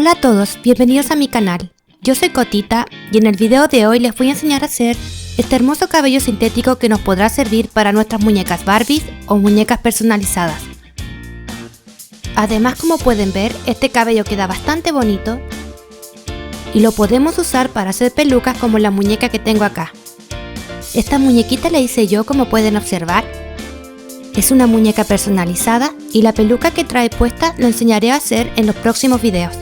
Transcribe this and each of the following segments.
Hola a todos, bienvenidos a mi canal. Yo soy Cotita y en el video de hoy les voy a enseñar a hacer este hermoso cabello sintético que nos podrá servir para nuestras muñecas Barbies o muñecas personalizadas. Además, como pueden ver, este cabello queda bastante bonito y lo podemos usar para hacer pelucas como la muñeca que tengo acá. Esta muñequita la hice yo, como pueden observar. Es una muñeca personalizada y la peluca que trae puesta lo enseñaré a hacer en los próximos videos.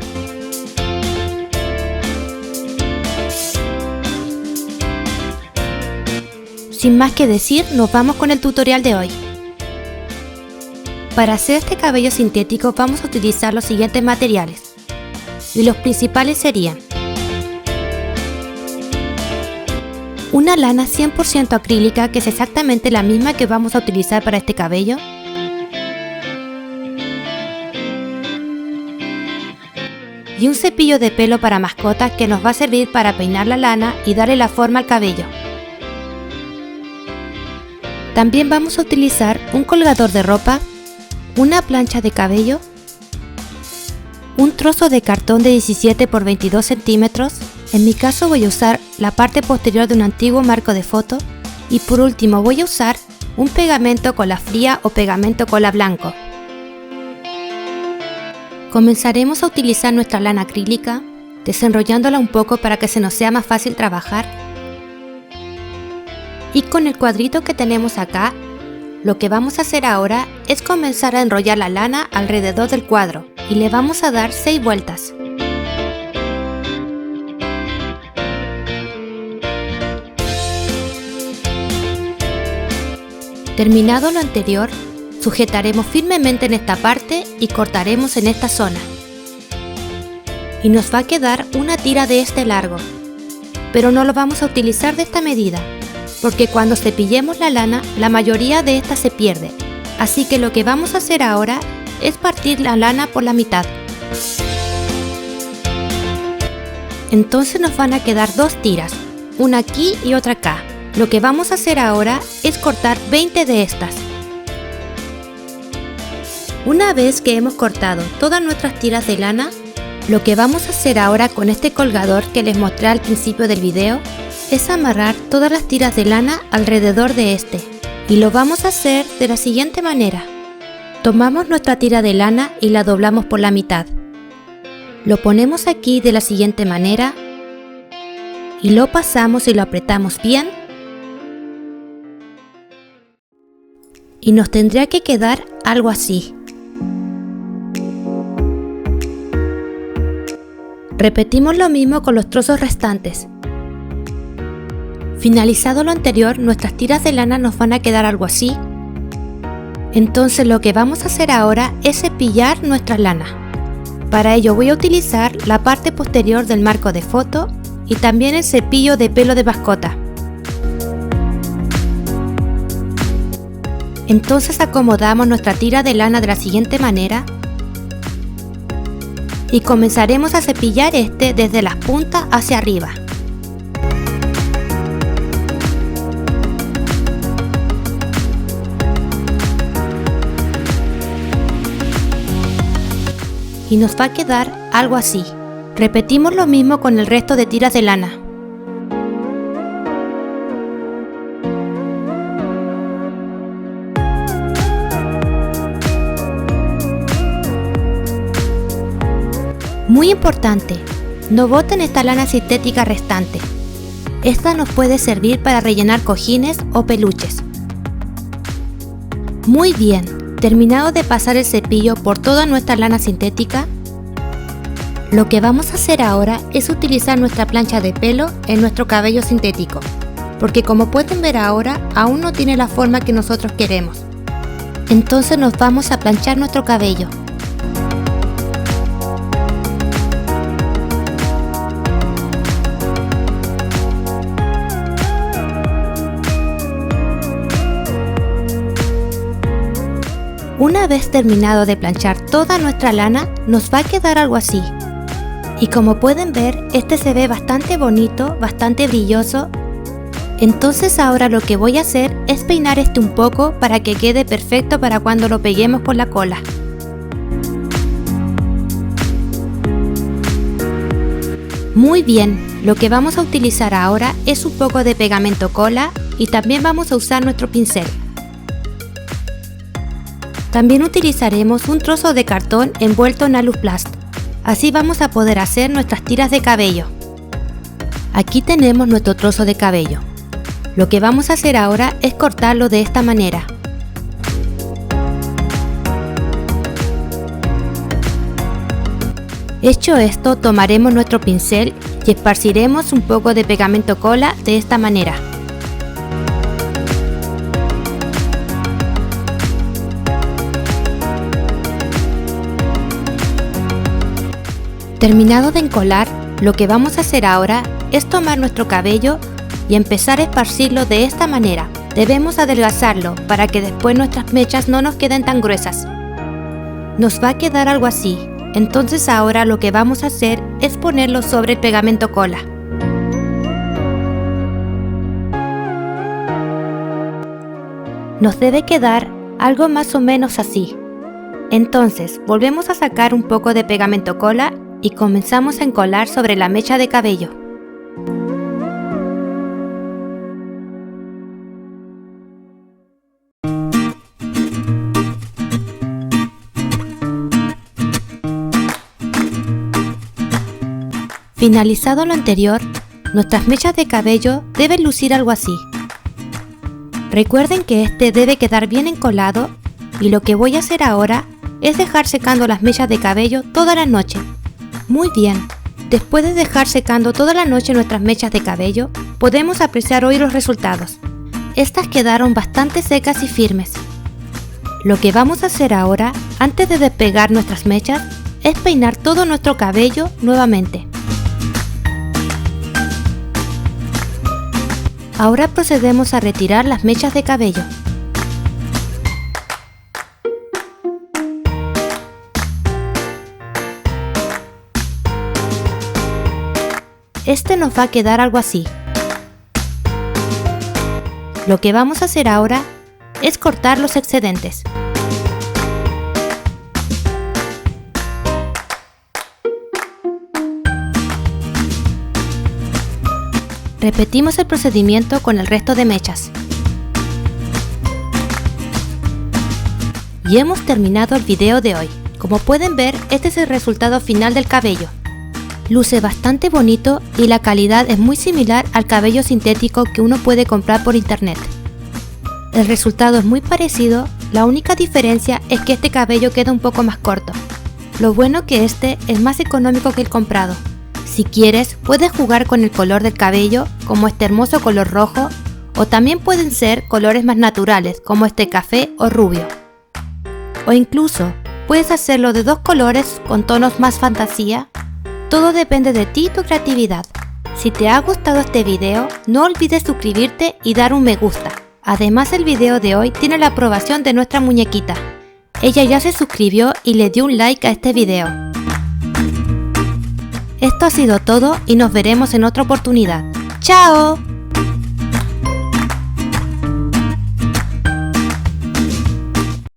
Sin más que decir, nos vamos con el tutorial de hoy. Para hacer este cabello sintético vamos a utilizar los siguientes materiales. Y los principales serían una lana 100% acrílica, que es exactamente la misma que vamos a utilizar para este cabello. Y un cepillo de pelo para mascotas que nos va a servir para peinar la lana y darle la forma al cabello. También vamos a utilizar un colgador de ropa, una plancha de cabello, un trozo de cartón de 17 por 22 centímetros, en mi caso voy a usar la parte posterior de un antiguo marco de foto, y por último voy a usar un pegamento cola fría o pegamento cola blanco. Comenzaremos a utilizar nuestra lana acrílica, desenrollándola un poco para que se nos sea más fácil trabajar. Y con el cuadrito que tenemos acá, lo que vamos a hacer ahora es comenzar a enrollar la lana alrededor del cuadro y le vamos a dar 6 vueltas. Terminado lo anterior, sujetaremos firmemente en esta parte y cortaremos en esta zona. Y nos va a quedar una tira de este largo, pero no lo vamos a utilizar de esta medida, porque cuando cepillemos la lana, la mayoría de esta se pierde. Así que lo que vamos a hacer ahora es partir la lana por la mitad. Entonces nos van a quedar 2 tiras, una aquí y otra acá. Lo que vamos a hacer ahora es cortar 20 de estas. Una vez que hemos cortado todas nuestras tiras de lana, lo que vamos a hacer ahora con este colgador que les mostré al principio del video es amarrar todas las tiras de lana alrededor de este, y lo vamos a hacer de la siguiente manera. Tomamos nuestra tira de lana y la doblamos por la mitad. Lo ponemos aquí de la siguiente manera y lo pasamos y lo apretamos bien, y nos tendría que quedar algo así. Repetimos lo mismo con los trozos restantes. Finalizado lo anterior, nuestras tiras de lana nos van a quedar algo así. Entonces lo que vamos a hacer ahora es cepillar nuestra lana. Para ello voy a utilizar la parte posterior del marco de foto y también el cepillo de pelo de mascota. Entonces acomodamos nuestra tira de lana de la siguiente manera y comenzaremos a cepillar este desde las puntas hacia arriba. Y nos va a quedar algo así. Repetimos lo mismo con el resto de tiras de lana. Muy importante, no boten esta lana sintética restante. Esta nos puede servir para rellenar cojines o peluches. Muy bien. Terminado de pasar el cepillo por toda nuestra lana sintética, lo que vamos a hacer ahora es utilizar nuestra plancha de pelo en nuestro cabello sintético, porque como pueden ver ahora, aún no tiene la forma que nosotros queremos. Entonces nos vamos a planchar nuestro cabello. Una vez terminado de planchar toda nuestra lana, nos va a quedar algo así. Y como pueden ver, este se ve bastante bonito, bastante brilloso. Entonces ahora lo que voy a hacer es peinar este un poco para que quede perfecto para cuando lo peguemos con la cola. Muy bien, lo que vamos a utilizar ahora es un poco de pegamento cola y también vamos a usar nuestro pincel. También utilizaremos un trozo de cartón envuelto en Aluplast. Así vamos a poder hacer nuestras tiras de cabello. Aquí tenemos nuestro trozo de cabello. Lo que vamos a hacer ahora es cortarlo de esta manera. Hecho esto, tomaremos nuestro pincel y esparciremos un poco de pegamento cola de esta manera. Terminado de encolar, lo que vamos a hacer ahora es tomar nuestro cabello y empezar a esparcirlo de esta manera. Debemos adelgazarlo para que después nuestras mechas no nos queden tan gruesas. Nos va a quedar algo así. Entonces ahora lo que vamos a hacer es ponerlo sobre el pegamento cola. Nos debe quedar algo más o menos así. Entonces volvemos a sacar un poco de pegamento cola y comenzamos a encolar sobre la mecha de cabello. Finalizado lo anterior, nuestras mechas de cabello deben lucir algo así. Recuerden que este debe quedar bien encolado y lo que voy a hacer ahora es dejar secando las mechas de cabello toda la noche. Muy bien, después de dejar secando toda la noche nuestras mechas de cabello, podemos apreciar hoy los resultados. Estas quedaron bastante secas y firmes. Lo que vamos a hacer ahora, antes de despegar nuestras mechas, es peinar todo nuestro cabello nuevamente. Ahora procedemos a retirar las mechas de cabello. Este nos va a quedar algo así. Lo que vamos a hacer ahora es cortar los excedentes. Repetimos el procedimiento con el resto de mechas. Y hemos terminado el video de hoy. Como pueden ver, este es el resultado final del cabello. Luce bastante bonito y la calidad es muy similar al cabello sintético que uno puede comprar por internet. El resultado es muy parecido, la única diferencia es que este cabello queda un poco más corto. Lo bueno que este es más económico que el comprado. Si quieres, puedes jugar con el color del cabello, como este hermoso color rojo, o también pueden ser colores más naturales, como este café o rubio. O incluso, puedes hacerlo de dos colores con tonos más fantasía. Todo depende de ti y tu creatividad. Si te ha gustado este video, no olvides suscribirte y dar un me gusta. Además, el video de hoy tiene la aprobación de nuestra muñequita. Ella ya se suscribió y le dio un like a este video. Esto ha sido todo y nos veremos en otra oportunidad. ¡Chao!